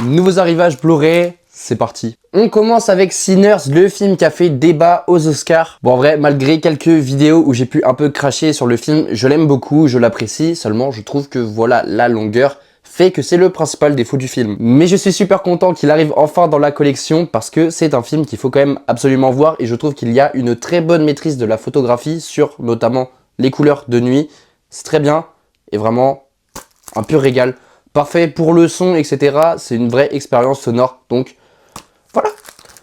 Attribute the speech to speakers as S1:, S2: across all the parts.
S1: Nouveaux arrivages Blu-ray, c'est parti. On commence avec Sinners, le film qui a fait débat aux Oscars. Bon, en vrai, malgré quelques vidéos où j'ai pu un peu cracher sur le film, je l'aime beaucoup, je l'apprécie, seulement je trouve que voilà, la longueur fait que c'est le principal défaut du film. Mais je suis super content qu'il arrive enfin dans la collection parce que c'est un film qu'il faut quand même absolument voir et je trouve qu'il y a une très bonne maîtrise de la photographie sur notamment les couleurs de nuit. C'est très bien et vraiment un pur régal. Parfait pour le son, etc. C'est une vraie expérience sonore. Donc, voilà.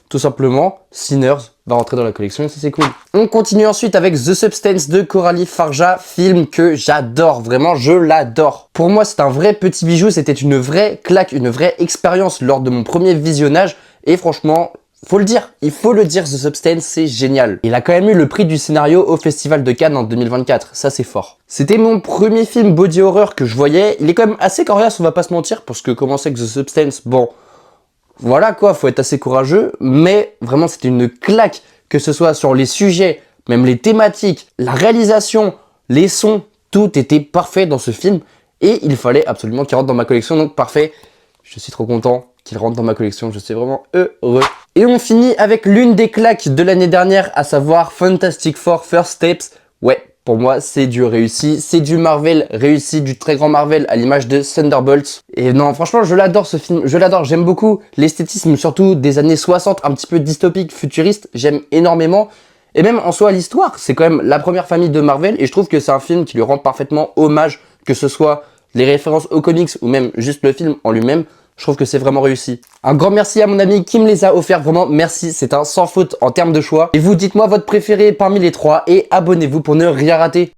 S1: Tout simplement, Sinners va rentrer dans la collection et ça, c'est cool. On continue ensuite avec The Substance de Coralie Farja, film que j'adore. Vraiment, je l'adore. Pour moi, c'est un vrai petit bijou. C'était une vraie claque, une vraie expérience lors de mon premier visionnage. Et franchement, faut le dire, il faut le dire, The Substance, c'est génial. Il a quand même eu le prix du scénario au Festival de Cannes en 2024, ça c'est fort. C'était mon premier film body horror que je voyais, il est quand même assez coriace, on va pas se mentir, parce que commencer avec The Substance, bon, voilà quoi, faut être assez courageux, mais vraiment c'était une claque, que ce soit sur les sujets, même les thématiques, la réalisation, les sons, tout était parfait dans ce film, et il fallait absolument qu'il rentre dans ma collection, donc parfait, je suis trop content qu'il rentre dans ma collection, je suis vraiment heureux. Et on finit avec l'une des claques de l'année dernière, à savoir Fantastic Four First Steps. Ouais, pour moi, c'est du réussi, c'est du Marvel réussi, du très grand Marvel à l'image de Thunderbolts. Et non, franchement, je l'adore ce film, je l'adore, j'aime beaucoup l'esthétisme, surtout des années 60, un petit peu dystopique, futuriste, j'aime énormément. Et même en soi, l'histoire, c'est quand même la première famille de Marvel, et je trouve que c'est un film qui lui rend parfaitement hommage, que ce soit les références aux comics ou même juste le film en lui-même. Je trouve que c'est vraiment réussi. Un grand merci à mon ami qui me les a offerts. Vraiment, merci. C'est un sans faute en termes de choix. Et vous, dites-moi votre préféré parmi les trois et abonnez-vous pour ne rien rater.